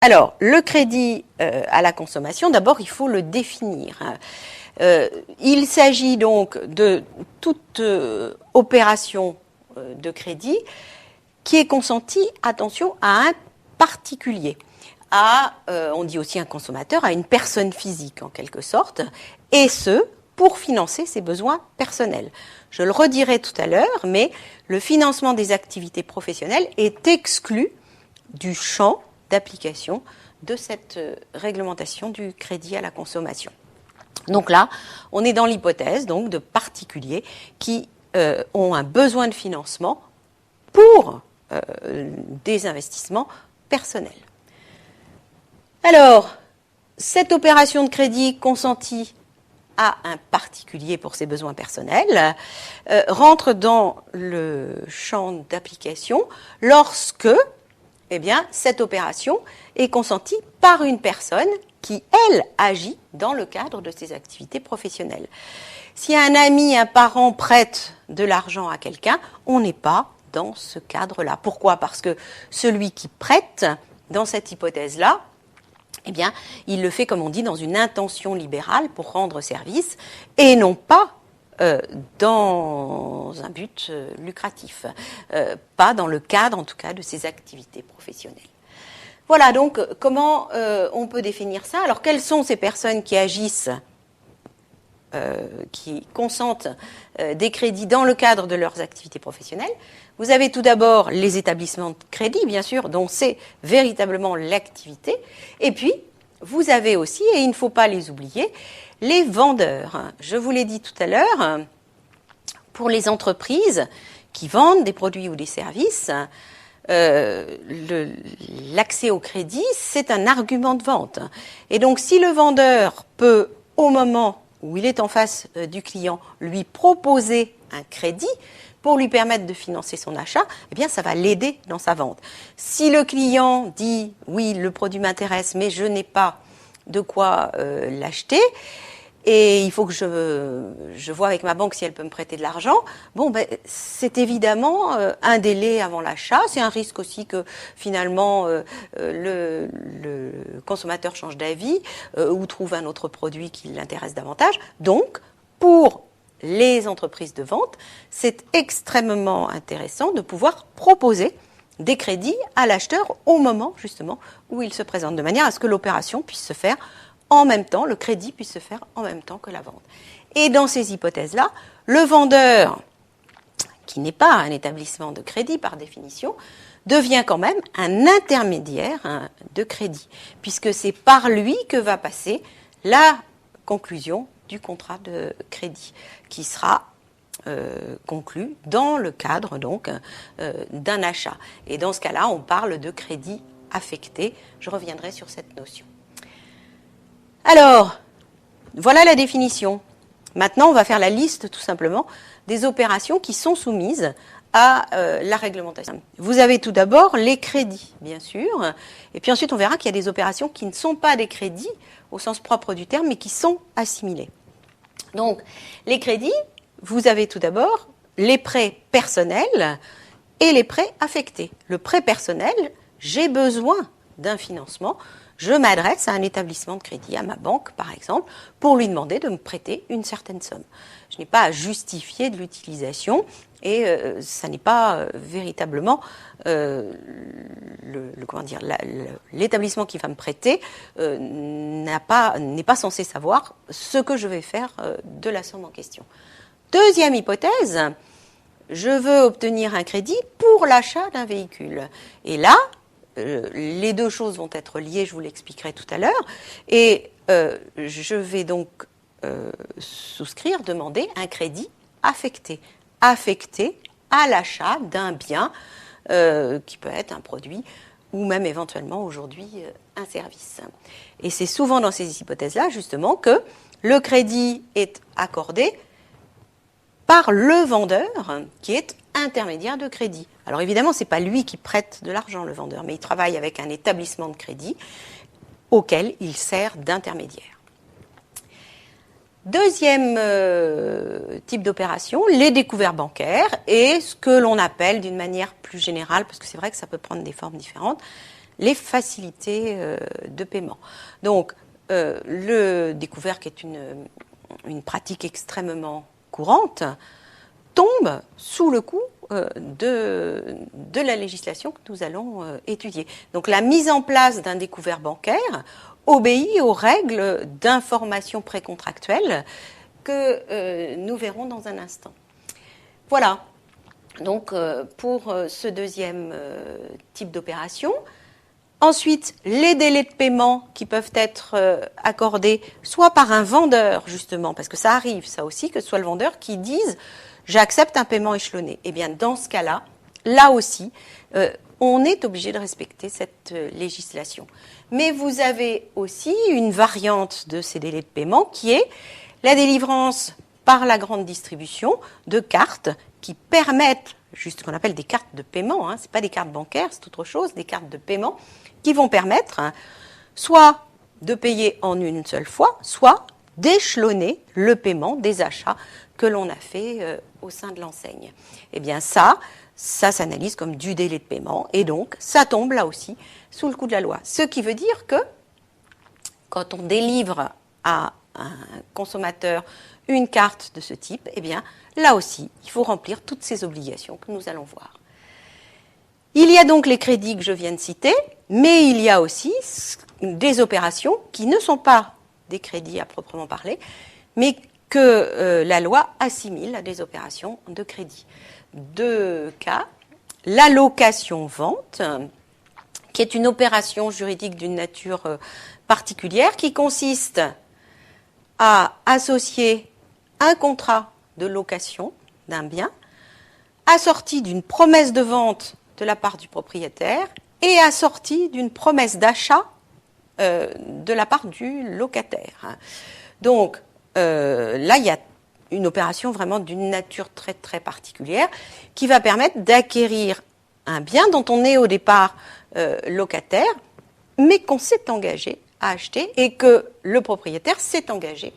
Alors, le crédit à la consommation, d'abord, il faut le définir. Il s'agit donc de toute opération de crédit qui est consentie, attention, à un particulier, on dit aussi un consommateur, à une personne physique en quelque sorte, et ce, pour financer ses besoins personnels. Je le redirai tout à l'heure, mais le financement des activités professionnelles est exclu du champ d'application de cette réglementation du crédit à la consommation. Donc là, on est dans l'hypothèse donc, de particuliers qui ont un besoin de financement pour des investissements personnels. Alors, cette opération de crédit consentie à un particulier pour ses besoins personnels rentre dans le champ d'application lorsque cette opération est consentie par une personne qui, elle, agit dans le cadre de ses activités professionnelles. Si un ami, un parent prête de l'argent à quelqu'un, on n'est pas dans ce cadre-là. Pourquoi ? Parce que celui qui prête, dans cette hypothèse-là, il le fait, comme on dit, dans une intention libérale pour rendre service et non pas dans un but lucratif, pas dans le cadre, en tout cas, de ses activités professionnelles. Voilà, donc, comment on peut définir ça ? Alors, quelles sont ces personnes qui agissent, qui consentent des crédits dans le cadre de leurs activités professionnelles ? Vous avez tout d'abord les établissements de crédit, bien sûr, dont c'est véritablement l'activité. Et puis, vous avez aussi, et il ne faut pas les oublier, les vendeurs. Je vous l'ai dit tout à l'heure, pour les entreprises qui vendent des produits ou des services, l'accès au crédit, c'est un argument de vente. Et donc, si le vendeur peut, au moment où il est en face du client, lui proposer un crédit pour lui permettre de financer son achat, ça va l'aider dans sa vente. Si le client dit « oui, le produit m'intéresse, mais je n'ai pas de quoi l'acheter », et il faut que je vois avec ma banque si elle peut me prêter de l'argent. C'est évidemment un délai avant l'achat. C'est un risque aussi que finalement le consommateur change d'avis ou trouve un autre produit qui l'intéresse davantage. Donc, pour les entreprises de vente, c'est extrêmement intéressant de pouvoir proposer des crédits à l'acheteur au moment justement où il se présente, de manière à ce que l'opération puisse se faire en même temps, le crédit puisse se faire en même temps que la vente. Et dans ces hypothèses-là, le vendeur, qui n'est pas un établissement de crédit par définition, devient quand même un intermédiaire de crédit, puisque c'est par lui que va passer la conclusion du contrat de crédit, qui sera conclu dans le cadre donc d'un achat. Et dans ce cas-là, on parle de crédit affecté. Je reviendrai sur cette notion. Alors, voilà la définition. Maintenant, on va faire la liste, tout simplement, des opérations qui sont soumises à la réglementation. Vous avez tout d'abord les crédits, bien sûr, et puis ensuite, on verra qu'il y a des opérations qui ne sont pas des crédits, au sens propre du terme, mais qui sont assimilés. Donc, les crédits, vous avez tout d'abord les prêts personnels et les prêts affectés. Le prêt personnel, j'ai besoin d'un financement, je m'adresse à un établissement de crédit, à ma banque par exemple, pour lui demander de me prêter une certaine somme. Je n'ai pas à justifier de l'utilisation et ça n'est pas véritablement l'établissement qui va me prêter n'est pas censé savoir ce que je vais faire de la somme en question. Deuxième hypothèse, je veux obtenir un crédit pour l'achat d'un véhicule. Et là, les deux choses vont être liées, je vous l'expliquerai tout à l'heure, et je vais donc demander un crédit affecté à l'achat d'un bien qui peut être un produit ou même éventuellement aujourd'hui un service. Et c'est souvent dans ces hypothèses-là justement que le crédit est accordé par le vendeur qui est intermédiaire de crédit. Alors évidemment, ce n'est pas lui qui prête de l'argent, le vendeur, mais il travaille avec un établissement de crédit auquel il sert d'intermédiaire. Deuxième type d'opération, les découvertes bancaires et ce que l'on appelle d'une manière plus générale, parce que c'est vrai que ça peut prendre des formes différentes, les facilités de paiement. Donc, le découvert, qui est une pratique extrêmement courante, tombe sous le coup de la législation que nous allons étudier. Donc, la mise en place d'un découvert bancaire obéit aux règles d'information précontractuelle que nous verrons dans un instant. Voilà, donc pour ce deuxième type d'opération. Ensuite, les délais de paiement qui peuvent être accordés soit par un vendeur, justement, parce que ça arrive, ça aussi, que ce soit le vendeur qui dise « j'accepte un paiement échelonné ». Eh bien, dans ce cas-là, là aussi, on est obligé de respecter cette législation. Mais vous avez aussi une variante de ces délais de paiement qui est la délivrance par la grande distribution de cartes qui permettent, juste ce qu'on appelle des cartes de paiement, ce n'est pas des cartes bancaires, c'est autre chose, des cartes de paiement qui vont permettre soit de payer en une seule fois, soit d'échelonner le paiement des achats que l'on a fait au sein de l'enseigne. Eh bien ça s'analyse comme du délai de paiement et donc ça tombe là aussi sous le coup de la loi. Ce qui veut dire que quand on délivre à un consommateur une carte de ce type, eh bien là aussi, il faut remplir toutes ces obligations que nous allons voir. Il y a donc les crédits que je viens de citer, mais il y a aussi des opérations qui ne sont pas des crédits à proprement parler, mais que la loi assimile à des opérations de crédit. Deux cas, l'allocation-vente, qui est une opération juridique d'une nature particulière, qui consiste à associer un contrat de location d'un bien assorti d'une promesse de vente de la part du propriétaire et assorti d'une promesse d'achat de la part du locataire. Donc là, il y a une opération vraiment d'une nature très très particulière qui va permettre d'acquérir un bien dont on est au départ locataire, mais qu'on s'est engagé à acheter et que le propriétaire s'est engagé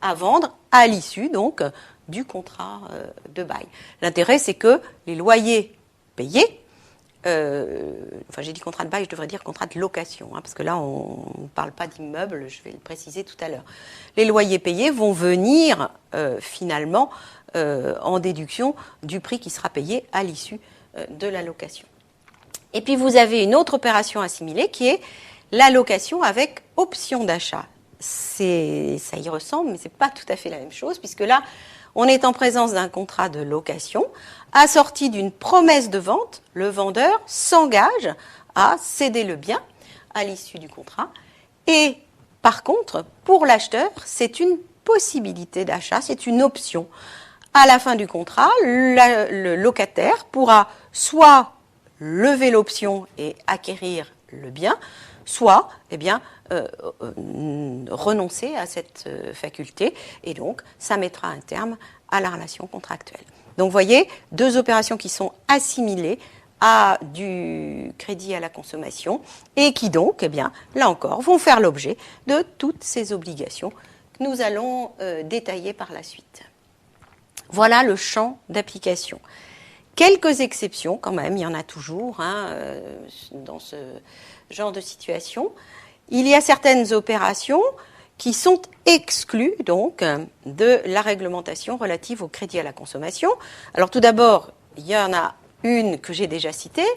à vendre à l'issue donc du contrat de bail. L'intérêt, c'est que les loyers payés, j'ai dit contrat de bail, je devrais dire contrat de location, parce que là, on ne parle pas d'immeuble, je vais le préciser tout à l'heure. Les loyers payés vont venir finalement en déduction du prix qui sera payé à l'issue de la location. Et puis, vous avez une autre opération assimilée qui est la location avec option d'achat. Ça y ressemble, mais ce n'est pas tout à fait la même chose, puisque là, on est en présence d'un contrat de location assorti d'une promesse de vente. Le vendeur s'engage à céder le bien à l'issue du contrat. Et par contre, pour l'acheteur, c'est une possibilité d'achat, c'est une option. À la fin du contrat, le locataire pourra soit lever l'option et acquérir le bien, soit renoncer à cette faculté, et donc ça mettra un terme à la relation contractuelle. Donc vous voyez, deux opérations qui sont assimilées à du crédit à la consommation et qui donc, là encore, vont faire l'objet de toutes ces obligations que nous allons détailler par la suite. Voilà le champ d'application. Quelques exceptions quand même, il y en a toujours dans ce genre de situation. Il y a certaines opérations qui sont exclues donc de la réglementation relative au crédit à la consommation. Alors tout d'abord, il y en a une que j'ai déjà citée,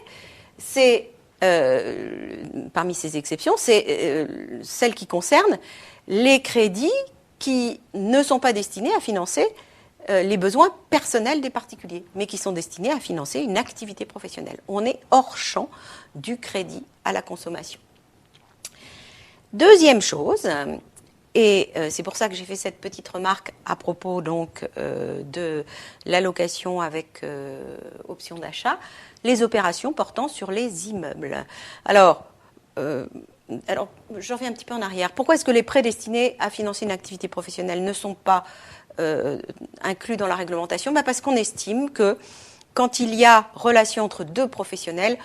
c'est parmi ces exceptions, c'est celle qui concerne les crédits qui ne sont pas destinés à financer les besoins personnels des particuliers, mais qui sont destinés à financer une activité professionnelle. On est hors champ du crédit à la consommation. Deuxième chose, et c'est pour ça que j'ai fait cette petite remarque à propos donc de l'allocation avec option d'achat, les opérations portant sur les immeubles. Alors, je reviens un petit peu en arrière. Pourquoi est-ce que les prêts destinés à financer une activité professionnelle ne sont pas inclus dans la réglementation? Parce qu'on estime que quand il y a relation entre deux professionnels,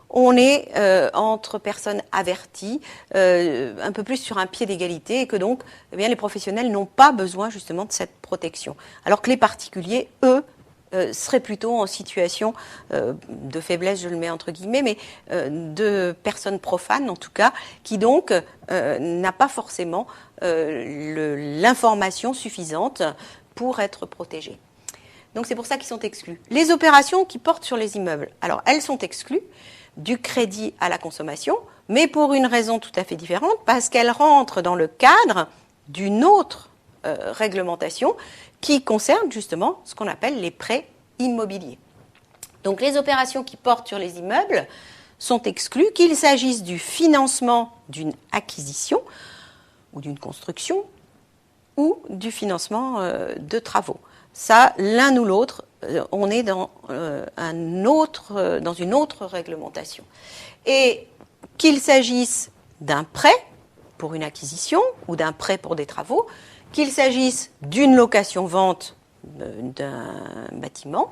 on est entre personnes averties, un peu plus sur un pied d'égalité, et que donc les professionnels n'ont pas besoin justement de cette protection. Alors que les particuliers, eux, seraient plutôt en situation de faiblesse, je le mets entre guillemets, mais de personnes profanes en tout cas, qui donc n'a pas forcément l'information suffisante pour être protégée. Donc c'est pour ça qu'ils sont exclus. Les opérations qui portent sur les immeubles, alors elles sont exclues du crédit à la consommation, mais pour une raison tout à fait différente, parce qu'elles rentrent dans le cadre d'une autre réglementation qui concerne justement ce qu'on appelle les prêts immobiliers. Donc les opérations qui portent sur les immeubles sont exclues, qu'il s'agisse du financement d'une acquisition ou d'une construction ou du financement de travaux. Ça, l'un ou l'autre, on est dans une autre réglementation. Et qu'il s'agisse d'un prêt pour une acquisition ou d'un prêt pour des travaux, qu'il s'agisse d'une location-vente d'un bâtiment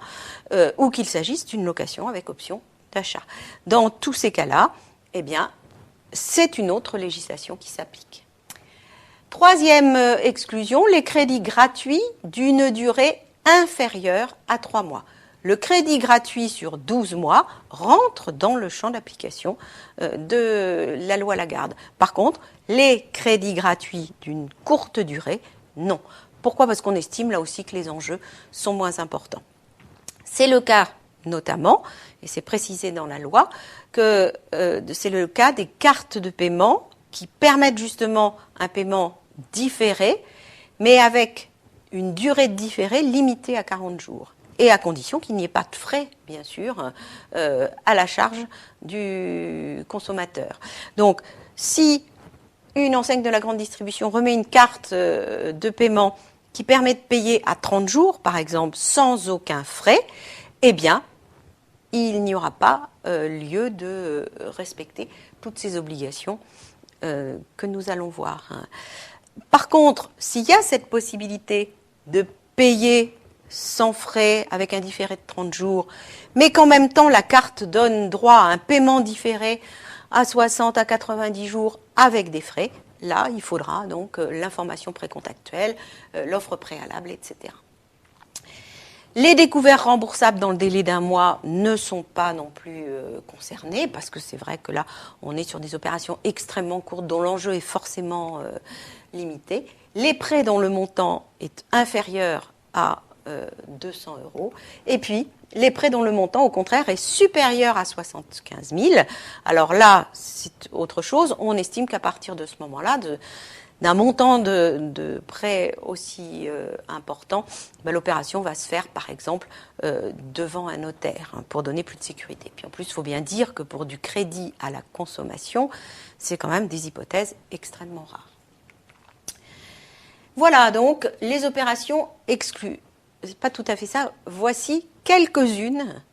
ou qu'il s'agisse d'une location avec option d'achat. Dans tous ces cas-là, eh bien, c'est une autre législation qui s'applique. Troisième exclusion, les crédits gratuits d'une durée inférieure à 3 mois. Le crédit gratuit sur 12 mois rentre dans le champ d'application de la loi Lagarde. Par contre, les crédits gratuits d'une courte durée, non. Pourquoi ? Parce qu'on estime là aussi que les enjeux sont moins importants. C'est le cas notamment, et c'est précisé dans la loi, que c'est le cas des cartes de paiement qui permettent justement un paiement différé, mais avec une durée de différé limitée à 40 jours. Et à condition qu'il n'y ait pas de frais, bien sûr, à la charge du consommateur. Donc, si une enseigne de la grande distribution remet une carte de paiement qui permet de payer à 30 jours, par exemple, sans aucun frais, eh bien, il n'y aura pas lieu de respecter toutes ces obligations que nous allons voir. Par contre, s'il y a cette possibilité de payer sans frais, avec un différé de 30 jours, mais qu'en même temps la carte donne droit à un paiement différé à 60 à 90 jours avec des frais, là il faudra donc l'information précontractuelle, l'offre préalable, etc. Les découvertes remboursables dans le délai d'1 mois ne sont pas non plus concernées, parce que c'est vrai que là on est sur des opérations extrêmement courtes dont l'enjeu est forcément limité. Les prêts dont le montant est inférieur à 200 €. Et puis, les prêts dont le montant, au contraire, est supérieur à 75 000. Alors là, c'est autre chose. On estime qu'à partir de ce moment-là, d'un montant de prêt aussi important, l'opération va se faire, par exemple, devant un notaire, pour donner plus de sécurité. Puis en plus, il faut bien dire que pour du crédit à la consommation, c'est quand même des hypothèses extrêmement rares. Voilà donc les opérations exclues. C'est pas tout à fait ça. Voici quelques-unes,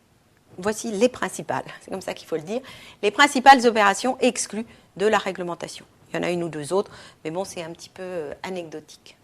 voici les principales, c'est comme ça qu'il faut le dire, les principales opérations exclues de la réglementation. Il y en a une ou deux autres, mais bon, c'est un petit peu anecdotique.